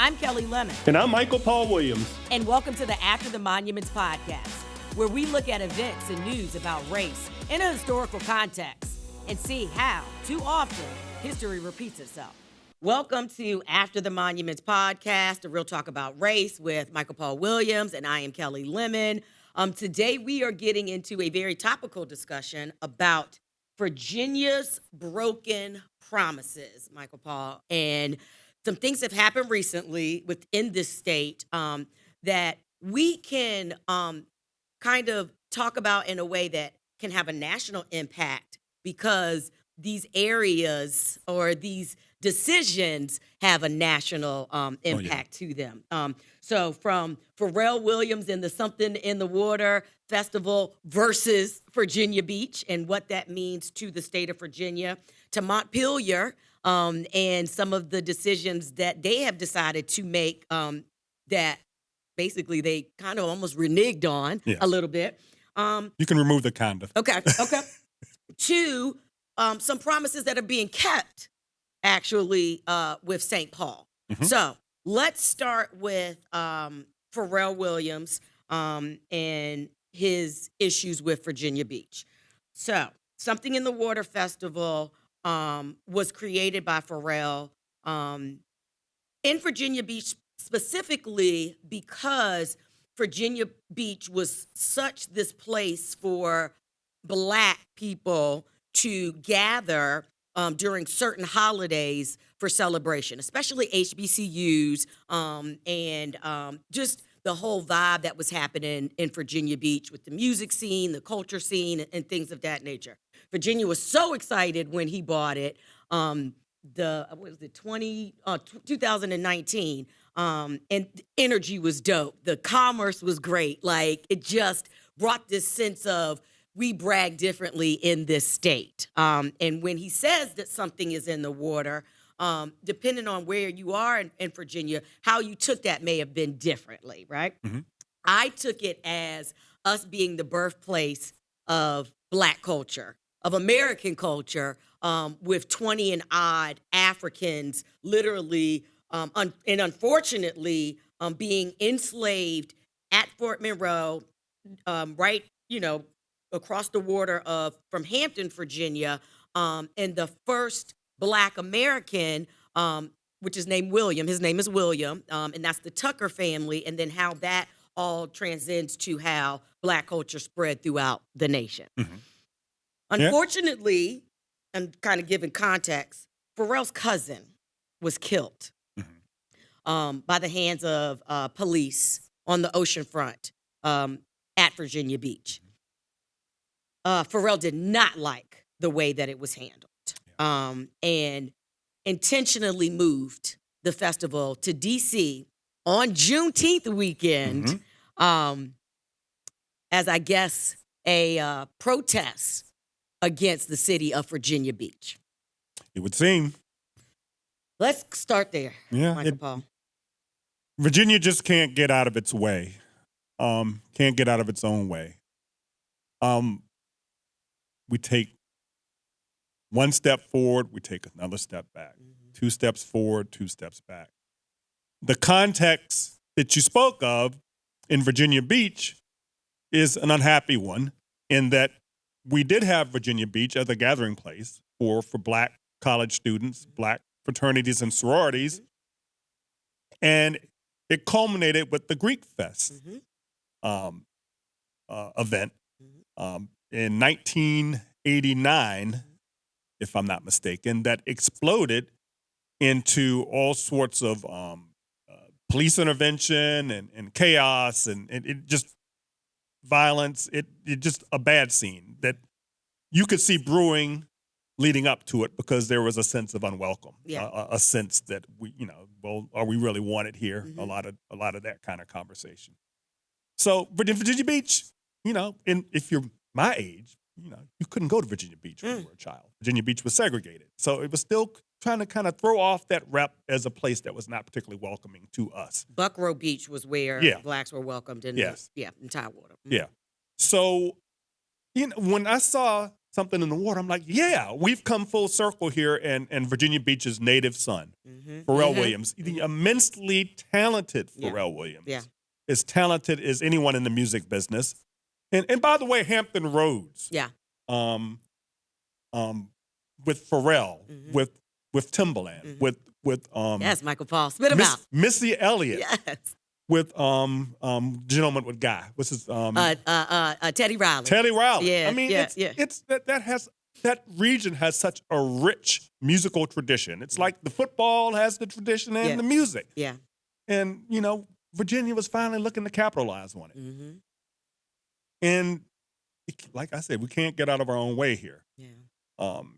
I'm Kelli Lemon. And I'm Michael Paul Williams. And welcome to the After the Monuments podcast, where we look at events and news about race in a historical context and see how, too often, history repeats itself. Welcome to After the Monuments podcast, a real talk about race with Michael Paul Williams, and I am Kelli Lemon. Today we are getting into a very topical discussion about Virginia's broken promises, Michael Paul, and some things have happened recently within this state that we can kind of talk about in a way that can have a national impact because these areas or these decisions have a national impact to them. So from Pharrell Williams and the Something in the Water Festival versus Virginia Beach and what that means to the state of Virginia, to Montpelier and some of the decisions that they have decided to make that basically they kind of almost reneged on a little bit. You can remove the kind of. Okay. To some promises that are being kept, actually, with St. Paul. Mm-hmm. So let's start with Pharrell Williams and his issues with Virginia Beach. So Something in the Water Festival was created by Pharrell in Virginia Beach specifically because Virginia Beach was such this place for Black people to gather during certain holidays for celebration, especially HBCUs and just the whole vibe that was happening in Virginia Beach with the music scene, the culture scene, and things of that nature. Virginia was so excited when he bought it. 2019, and the energy was dope. The commerce was great. Like, it just brought this sense of we brag differently in this state. And when he says that something is in the water, depending on where you are in Virginia, how you took that may have been differently, right? Mm-hmm. I took it as us being the birthplace of Black culture, of American culture, with 20 and odd Africans literally and unfortunately being enslaved at Fort Monroe, right, across the water from Hampton, Virginia, and the first Black American, which is named William. His name is William, and that's the Tucker family, and then how that all transcends to how Black culture spread throughout the nation. Mm-hmm. Unfortunately, and kind of giving context, Pharrell's cousin was killed by the hands of police on the ocean front at Virginia Beach. Pharrell did not like the way that it was handled and intentionally moved the festival to D.C. on Juneteenth weekend as, I guess, a protest against the city of Virginia Beach. It would seem. Let's start there, Michael Paul. Virginia just can't get out of its way. Can't get out of its own way. We take one step forward, we take another step back. Mm-hmm. 2 steps forward, 2 steps back. The context that you spoke of in Virginia Beach is an unhappy one in that we did have Virginia Beach as a gathering place for Black college students, Black fraternities and sororities, and it culminated with the Greek Fest event in 1989, if I'm not mistaken, that exploded into all sorts of police intervention and chaos and it just violence. It just a bad scene that you could see brewing leading up to it because there was a sense of unwelcome, a sense that we, are we really wanted here? Mm-hmm. A lot of that kind of conversation. So, but in Virginia Beach, and if you're my age, you couldn't go to Virginia Beach when you were a child. Virginia Beach was segregated. So it was still trying to kind of throw off that rep as a place that was not particularly welcoming to us. Buckrow Beach was where Blacks were welcomed in in Tidewater. Mm-hmm. Yeah. So, when I saw something in the water. I'm like, yeah, we've come full circle here. And Virginia Beach's native son, Pharrell Williams, the immensely talented Pharrell Williams, as talented as anyone in the music business. And by the way, Hampton Roads, with Pharrell, with Timbaland, with yes, Michael Paul, spit him out. Missy Elliott, yes, with gentleman with guy, what's his Teddy Riley. Teddy Riley. Yeah, I mean, it's that region has such a rich musical tradition. It's like the football has the tradition and the music. Yeah, and Virginia was finally looking to capitalize on it. And like I said, we can't get out of our own way here. Yeah.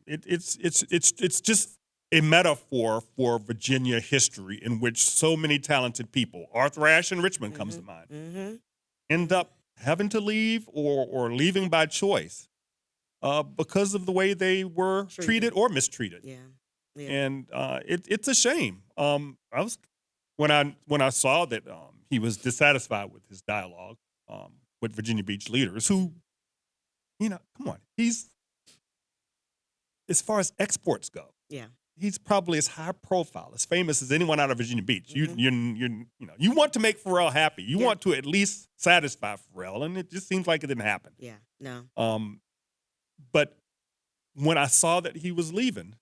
It's just a metaphor for Virginia history in which so many talented people, Arthur Ashe in Richmond comes to mind, end up having to leave or leaving by choice because of the way they were treated or mistreated. Yeah. And it's a shame. When I saw that he was dissatisfied with his dialogue with Virginia Beach leaders who, come on, he's, as far as exports go, he's probably as high profile, as famous as anyone out of Virginia Beach. You want to make Pharrell happy. You want to at least satisfy Pharrell, and it just seems like it didn't happen. Yeah, no. But when I saw that he was leaving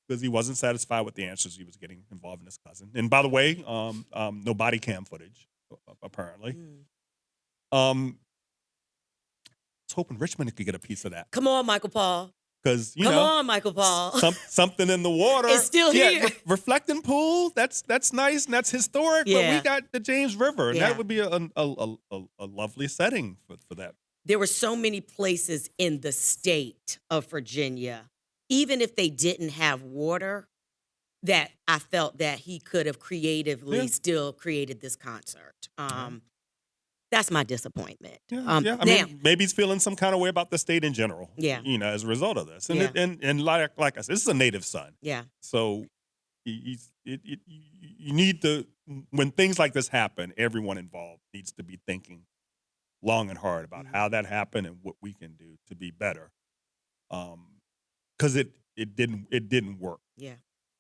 because he wasn't satisfied with the answers he was getting involved in his cousin, and by the way, no body cam footage apparently. I was hoping Richmond could get a piece of that. Come on, Michael Paul. Because Come on, Michael Paul. Something in the water. It's still here. Reflecting pool. That's nice and that's historic. But we got the James River, and that would be a lovely setting for that. There were so many places in the state of Virginia, even if they didn't have water, that I felt that he could have creatively still created this concert. That's my disappointment. I mean, maybe he's feeling some kind of way about the state in general. Yeah, as a result of this, and like I said, this is a native son. Yeah, so you need to, when things like this happen, everyone involved needs to be thinking long and hard about how that happened and what we can do to be better. Because it didn't work. Yeah.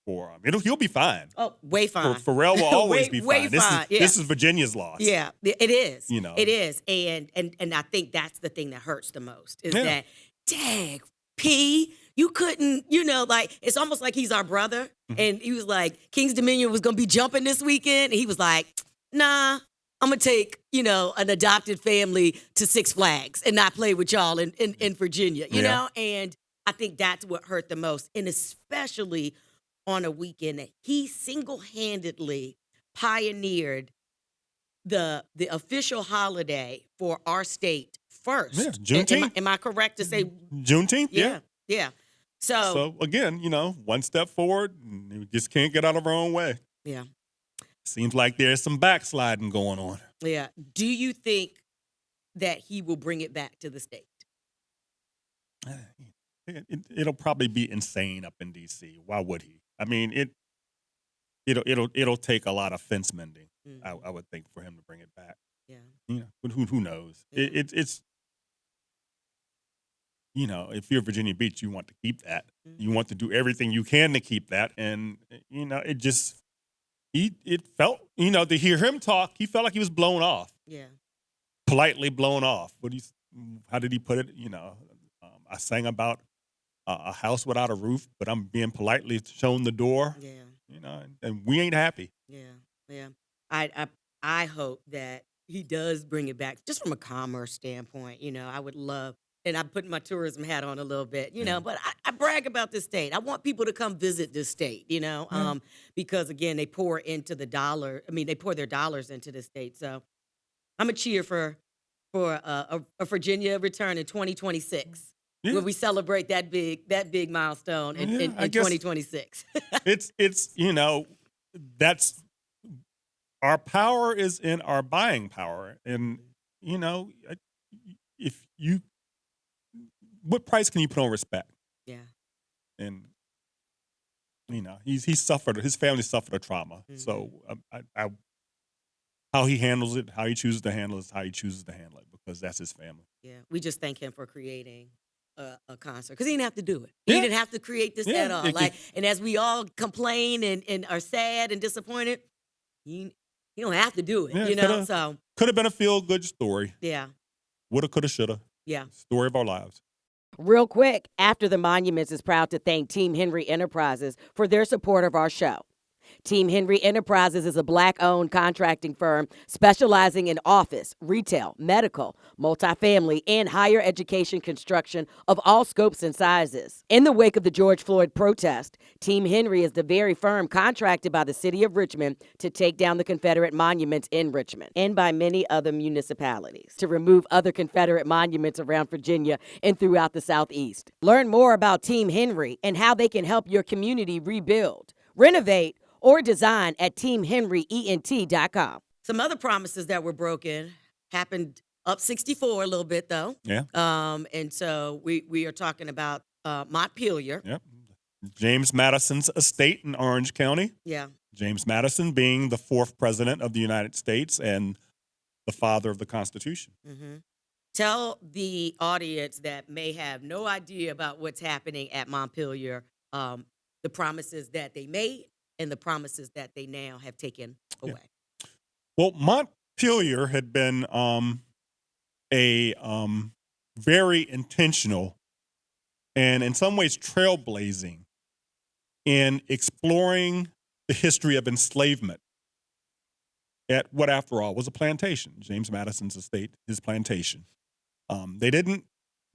For him. He'll be fine. Oh, way fine. Pharrell will always be fine. Fine. This is Virginia's loss. Yeah, it is. It is. And I think that's the thing that hurts the most is that, dang, P, you couldn't, like, it's almost like he's our brother. And he was like, King's Dominion was going to be jumping this weekend. And he was like, nah, I'm going to take, an adopted family to Six Flags and not play with y'all in Virginia, you know? And I think that's what hurt the most. And especially on a weekend that he single-handedly pioneered the official holiday for our state first. Yeah, Juneteenth. Am I correct to say Juneteenth? Yeah. So again, one step forward, we just can't get out of our own way. Yeah. Seems like there's some backsliding going on. Yeah. Do you think that he will bring it back to the state? It'll probably be insane up in D.C. Why would he? I mean, it'll take a lot of fence mending, I would think, for him to bring it back. Yeah. Who knows? Yeah. It's if you're Virginia Beach, you want to keep that. You want to do everything you can to keep that, and it just it felt to hear him talk, he felt like he was blown off. Yeah. Politely blown off. How did he put it? I sang about a house without a roof, but I'm being politely shown the door. Yeah. And we ain't happy. Yeah. I hope that he does bring it back just from a commerce standpoint. I would love, and I'm putting my tourism hat on a little bit, but I brag about this state. I want people to come visit this state, because again, they pour into the dollar. I mean, they pour their dollars into the state. So I'm a cheer for a Virginia return in 2026. Yeah. When we celebrate that big milestone in 2026. it's that's our power is in our buying power. And, if you, what price can you put on respect? Yeah. And, he suffered, his family suffered a trauma. So how he handles it, how he chooses to handle it is how he chooses to handle it because that's his family. Yeah. We just thank him for creating a concert because he didn't have to do it. He Yeah. didn't have to create this at all. And as we all complain and are sad and disappointed, he don't have to do it. Yeah, So could have been a feel-good story. yeah, Woulda, coulda, shoulda. yeah. Story of our lives. Real quick, After the Monuments is proud to thank Team Henry Enterprises for their support of our show. Team Henry Enterprises is a Black-owned contracting firm specializing in office, retail, medical, multifamily, and higher education construction of all scopes and sizes. In the wake of the George Floyd protest, Team Henry is the very firm contracted by the city of Richmond to take down the Confederate monuments in Richmond and by many other municipalities to remove other Confederate monuments around Virginia and throughout the Southeast. Learn more about Team Henry and how they can help your community rebuild, renovate, or design at teamhenryent.com. Some other promises that were broken happened up 64 a little bit, though. Yeah. And so we are talking about Montpelier. Yep. James Madison's estate in Orange County. Yeah. James Madison being the 4th president of the United States and the father of the Constitution. Mm-hmm. Tell the audience that may have no idea about what's happening at Montpelier, the promises that they made and the promises that they now have taken away. Yeah. Well, Montpelier had been a very intentional and in some ways trailblazing in exploring the history of enslavement at what, after all, was a plantation. James Madison's estate, his plantation. They didn't,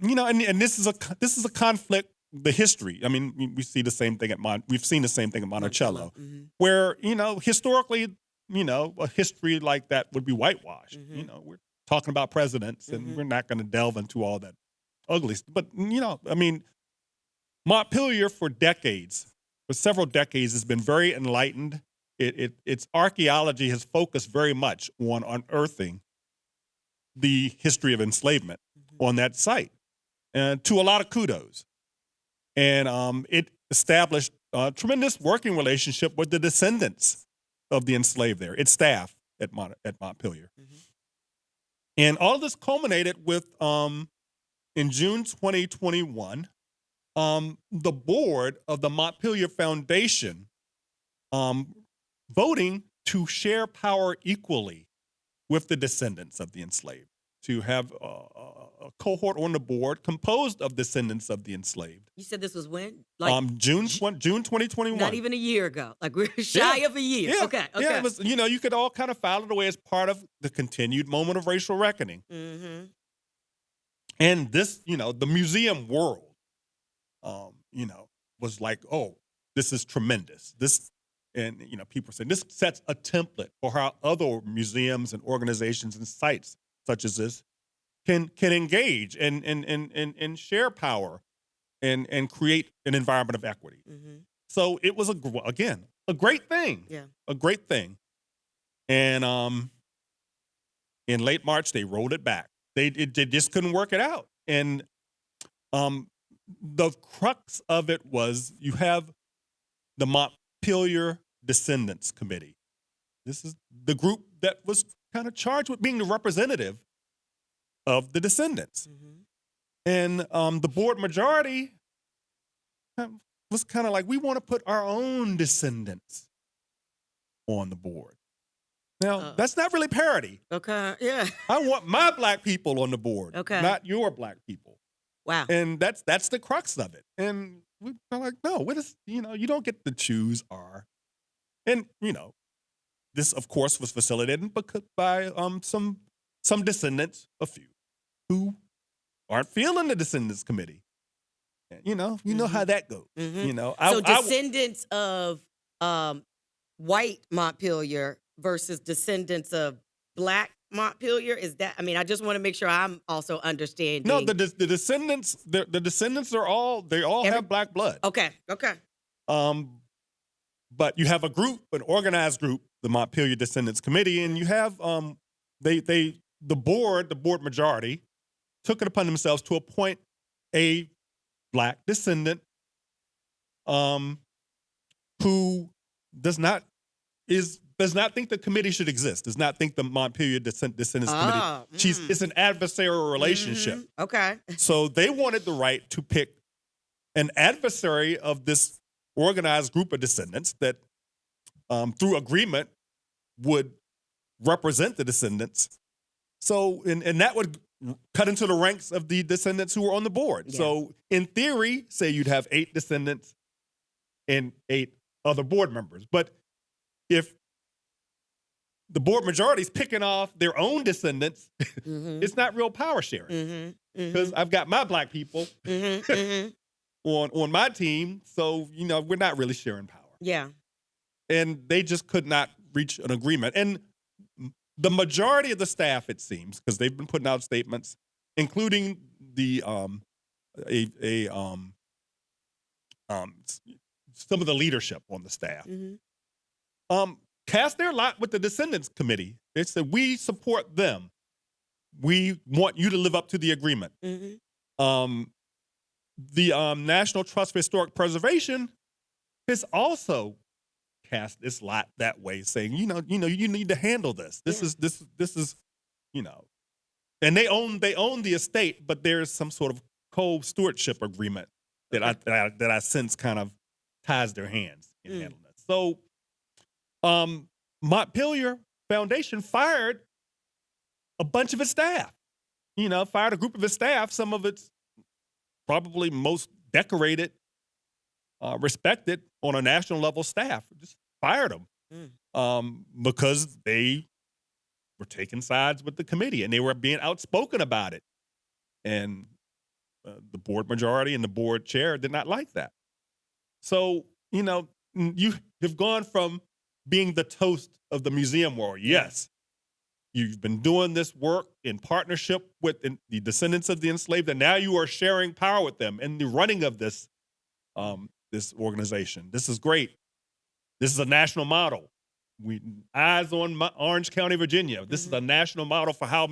and this is a conflict. The history. I mean, we see the same thing we've seen the same thing at Monticello, mm-hmm. where historically, a history like that would be whitewashed. Mm-hmm. We're talking about presidents, and Mm-hmm. we're not going to delve into all that ugly. But Montpelier for several decades, has been very enlightened. Its archaeology has focused very much on unearthing the history of enslavement Mm-hmm. on that site, and to a lot of kudos. And it established a tremendous working relationship with the descendants of the enslaved there, its staff at Montpelier. Mm-hmm. And all of this culminated with, in June 2021, the board of the Montpelier Foundation voting to share power equally with the descendants of the enslaved, to have a cohort on the board composed of descendants of the enslaved. You said this was when? June 2021. Not even a year ago. Like we're shy of a year. Yeah. Okay. Yeah, it was, you could all kind of file it away as part of the continued moment of racial reckoning. Mm-hmm. And this, the museum world, was like, oh, this is tremendous. And people say this sets a template for how other museums and organizations and sites such as this can engage and share power and create an environment of equity. Mm-hmm. So it was a great thing. Yeah. A great thing. And in late March they rolled it back. They just couldn't work it out. And the crux of it was you have the Montpelier Descendants Committee. This is the group that was kind of charged with being the representative of the descendants. Mm-hmm. And the board majority was kind of like, we want to put our own descendants on the board. Now, that's not really parity. Okay, yeah. I want my black people on the board, Okay. not your black people. Wow. And that's the crux of it. And we're like, no, what is, you don't get to choose our. And, this, of course, was facilitated by some descendants, a few, who aren't feeling the Descendants Committee. You know how that goes. Mm-hmm. So descendants of white Montpelier versus descendants of black Montpelier, is that? I mean, I just want to make sure I'm also understanding. No, the descendants, the descendants are all have black blood. Okay. But you have a group, an organized group, the Montpelier Descendants Committee, and you have the board majority took it upon themselves to appoint a black descendant who is does not think the committee should exist, does not think the Montpelier Descendants Committee. It's an adversarial relationship. Okay. So they wanted the right to pick an adversary of this organized group of descendants that, through agreement, would represent the descendants. So, and that would cut into the ranks of the descendants who were on the board. Yeah. So, in theory, say you'd have 8 descendants and 8 other board members. But if the board majority is picking off their own descendants, it's not real power sharing. Because I've got my black people on my team, so we're not really sharing power. Yeah. And they just could not reach an agreement. And the majority of the staff, it seems, because they've been putting out statements, including the some of the leadership on the staff, cast their lot with the Descendants Committee. They said, we support them. We want you to live up to the agreement. The National Trust for Historic Preservation has also cast its lot that way, saying, you need to handle this. This is, and they own the estate, but there's some sort of co-stewardship agreement that I sense kind of ties their hands in handling it. So, Montpelier Foundation fired a bunch of its staff. Fired a group of its staff, some of its probably most decorated, respected on a national level staff. Just fired them because they were taking sides with the committee and they were being outspoken about it. And the board majority and the board chair did not like that. So, you have gone from being the toast of the museum world. Yes, you've been doing this work in partnership with the descendants of the enslaved, and now you are sharing power with them in the running of this organization. This is great. This is a national model. Eyes on Orange County, Virginia. This is a national model for how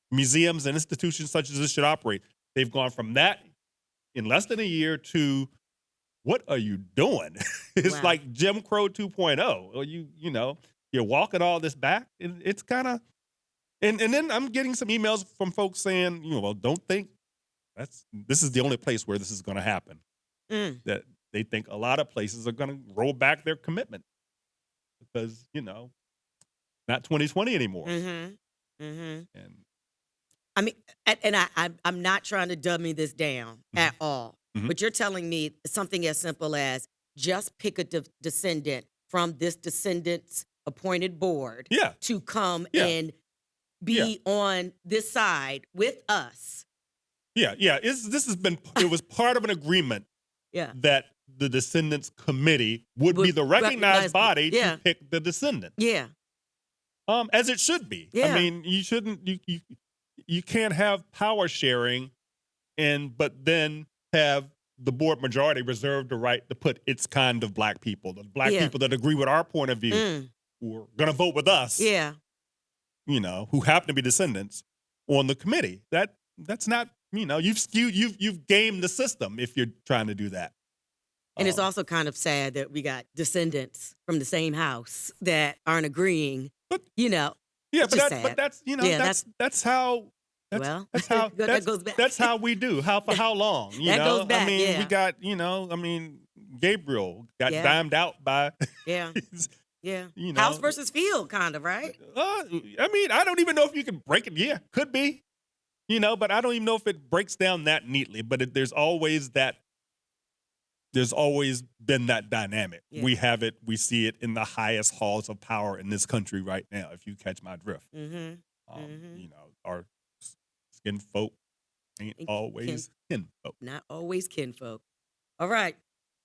museums and institutions such as this should operate. They've gone from that in less than a year to, what are you doing? It's like Jim Crow 2.0. Or you're walking all this back. It's kind of, and then I'm getting some emails from folks saying, don't think this is the only place where this is going to happen. That they think a lot of places are going to roll back their commitment because, not 2020 anymore. And I mean, and I'm not trying to dummy this down at all, but you're telling me something as simple as just pick a descendant from this descendants appointed board to come and be on this side with us. It was part of an agreement that the Descendants Committee would be the recognized body to pick the descendant. As it should be. I mean, you can't have power sharing but then have the board majority reserve the right to put its kind of black people, the black people that agree with our point of view, who are going to vote with us, who happen to be descendants, on the committee. That's not, you've gamed the system if you're trying to do that. And it's also kind of sad that we got descendants from the same house that aren't agreeing. But that's that's how. That goes back. That's how we do. For how long? That goes back. We got. Gabriel got dimed out by. House versus field, kind of, right? I don't even know if you can break it. Yeah, could be. But I don't even know if it breaks down that neatly. But there's always that. There's always been that dynamic. We have it. We see it in the highest halls of power in this country right now. If you catch my drift, our skin folk ain't always kinfolk. Not always kinfolk. All right.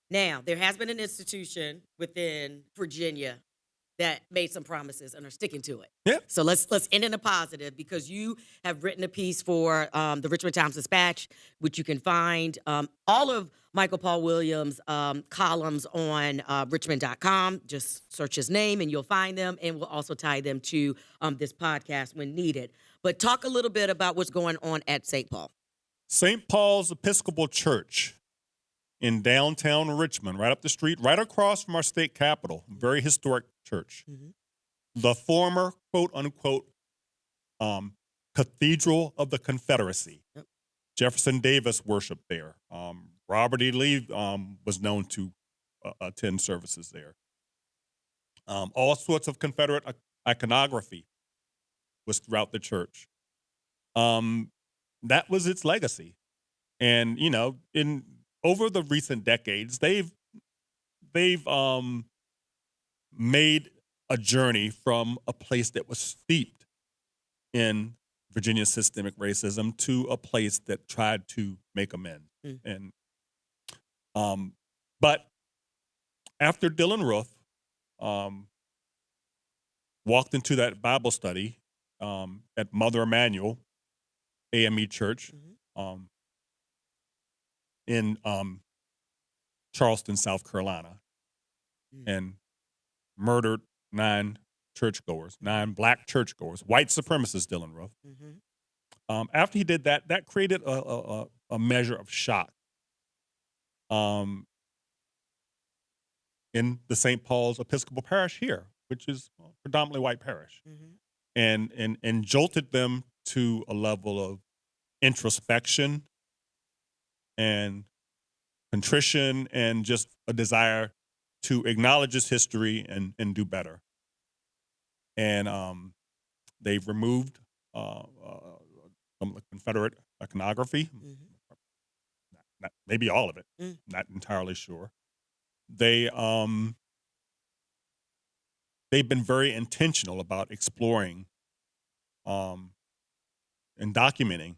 Now, there has been an institution within Virginia that made some promises and are sticking to it. Yeah. So let's end in a positive, because you have written a piece for the Richmond Times-Dispatch, which you can find all of Michael Paul Williams' columns on Richmond.com. Just search his name and you'll find them, and we'll also tie them to this podcast when needed. But talk a little bit about what's going on at St. Paul. St. Paul's Episcopal Church in downtown Richmond, right up the street, right across from our state capitol. Very historic church. the former quote unquote Cathedral of the Confederacy. Yep. Jefferson Davis worshiped there. Robert E. Lee was known to attend services there. All sorts of Confederate iconography was throughout the church. That was its legacy. And in over the recent decades, they've made a journey from a place that was steeped in Virginia's systemic racism to a place that tried to make amends. Mm. And but after Dylan Roof walked into that Bible study at Mother Emanuel AME Church in Charleston, South Carolina, and murdered 9 churchgoers, 9 black churchgoers, white supremacist Dylan Roof. After he did that, that created a measure of shock in the St. Paul's Episcopal Parish here, which is a predominantly white parish, and jolted them to a level of introspection and contrition and just a desire to acknowledge its history and do better. And they've removed some of the Confederate iconography, not, maybe all of it, not entirely sure. They've been very intentional about exploring and documenting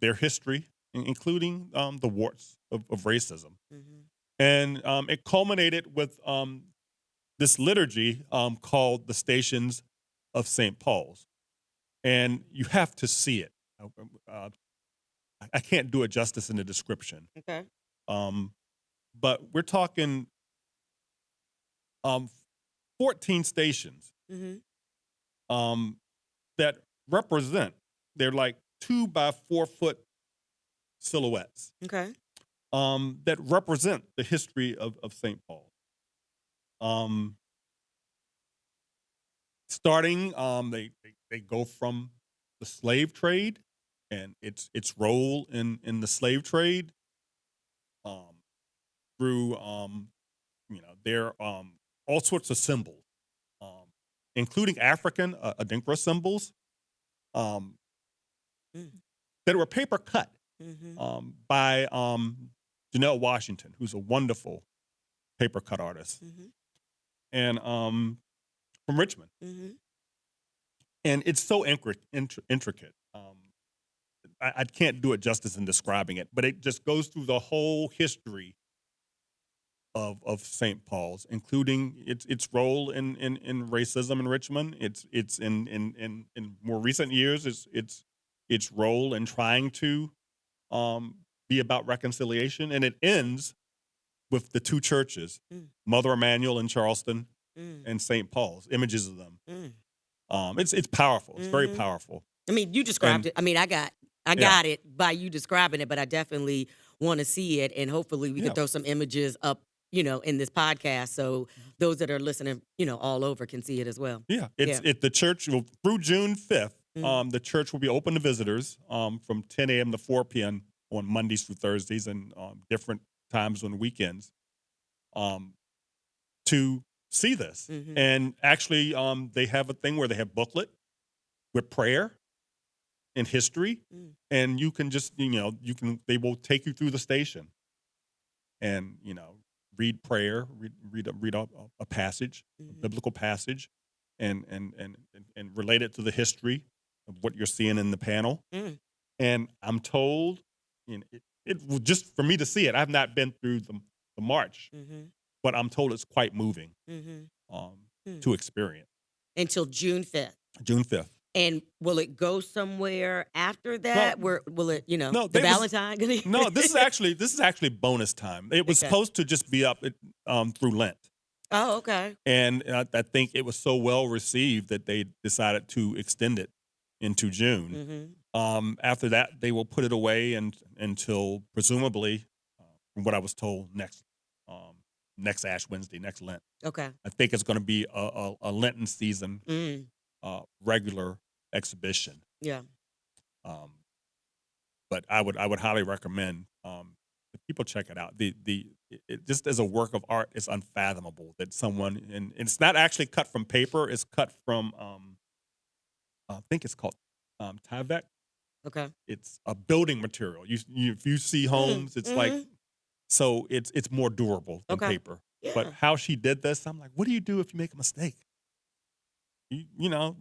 their history, including the warts of racism. And it culminated with this liturgy called the Stations of St. Paul's. And you have to see it. I can't do it justice in the description. Okay. But we're talking 14 stations that represent, they're like 2 by 4 foot silhouettes. Okay. That represent the history of St. Paul. Starting, they go from the slave trade and its role in the slave trade, through their all sorts of symbols, including African Adinkra symbols, that were paper cut by Janelle Washington, who's a wonderful paper cut artist, and from Richmond. And it's so intricate. I can't do it justice in describing it, but it just goes through the whole history of St. Paul's, including its role in racism in Richmond. It's in more recent years, its role in trying to be about reconciliation, and it ends with the 2 churches, Mother Emanuel in Charleston and St. Paul's, images of them. It's powerful. It's very powerful. I mean, you described it. I mean, I got it by you describing it, but I definitely want to see it, and hopefully we can throw some images up, in this podcast, so those that are listening, all over can see it as well. Yeah, the church will, through June 5th. The church will be open to visitors from 10 a.m. to 4 p.m. on Mondays through Thursdays, and different times on weekends, to see this. And actually, they have a thing where they have booklet with prayer and history, and you can just, they will take you through the station, and read prayer, read a passage, a biblical passage, and relate it to the history of what you're seeing in the panel. And I'm told, it just for me to see it, I've not been through the march, but I'm told it's quite moving to experience. Until June 5th. June 5th. And will it go somewhere after that? Where will it, no, the Valentine? No, this is actually bonus time. It was supposed to just be up through Lent. Oh, okay. And I think it was so well received that they decided to extend it into June. After that, they will put it away until presumably, from what I was told, next Ash Wednesday, next Lent. Okay. I think it's going to be a Lenten season regular exhibition. Yeah. But I would highly recommend that people check it out. It just as a work of art, it's unfathomable that someone and it's not actually cut from paper. It's cut from I think it's called Tyvek. Okay. It's a building material. If you see homes, it's like so it's more durable than paper. Yeah. But how she did this, I'm like, what do you do if you make a mistake? You know.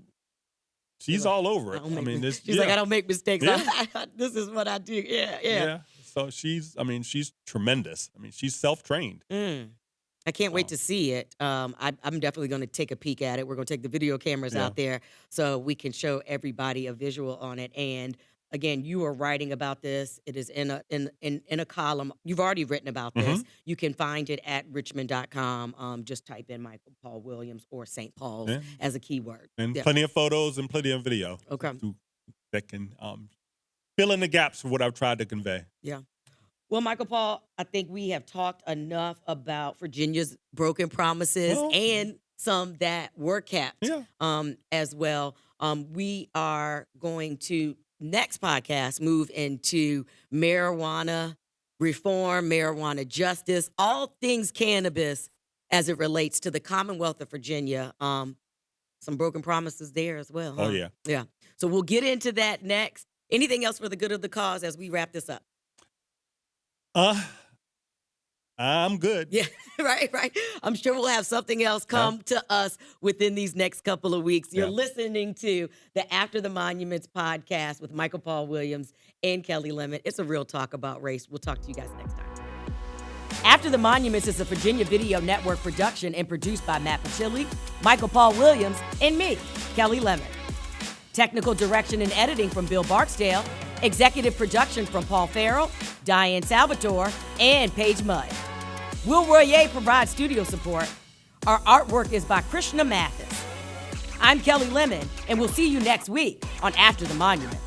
She's all over it. I mean, she's like, I don't make mistakes. Yeah. This is what I do. Yeah. So she's tremendous. I mean, she's self-trained. I can't wait to see it. I'm definitely going to take a peek at it. We're going to take the video cameras out there so we can show everybody a visual on it. And again, you are writing about this. It is in a column. You've already written about this. You can find it at richmond.com. Just type in Michael Paul Williams or St. Paul's as a keyword. And plenty of photos and plenty of video. Okay. That can fill in the gaps for what I've tried to convey. Yeah. Well, Michael Paul, I think we have talked enough about Virginia's broken promises and some that were kept as well. We are going to next podcast move into marijuana reform, marijuana justice, all things cannabis as it relates to the Commonwealth of Virginia. Some broken promises there as well. Huh? Oh, yeah. Yeah. So we'll get into that next. Anything else for the good of the cause as we wrap this up? I'm good. Yeah, right. I'm sure we'll have something else come to us within these next couple of weeks. You're listening to the After the Monuments podcast with Michael Paul Williams and Kelli Lemon. It's a real talk about race. We'll talk to you guys next time. After the Monuments is a Virginia Video Network production and produced by Matt Pachilli, Michael Paul Williams, and me, Kelli Lemon. Technical direction and editing from Bill Barksdale. Executive production from Paul Farrell, Diane Salvatore, and Paige Mudd. Will Royer provides studio support. Our artwork is by Krishna Mathis. I'm Kelli Lemon, and we'll see you next week on After the Monument.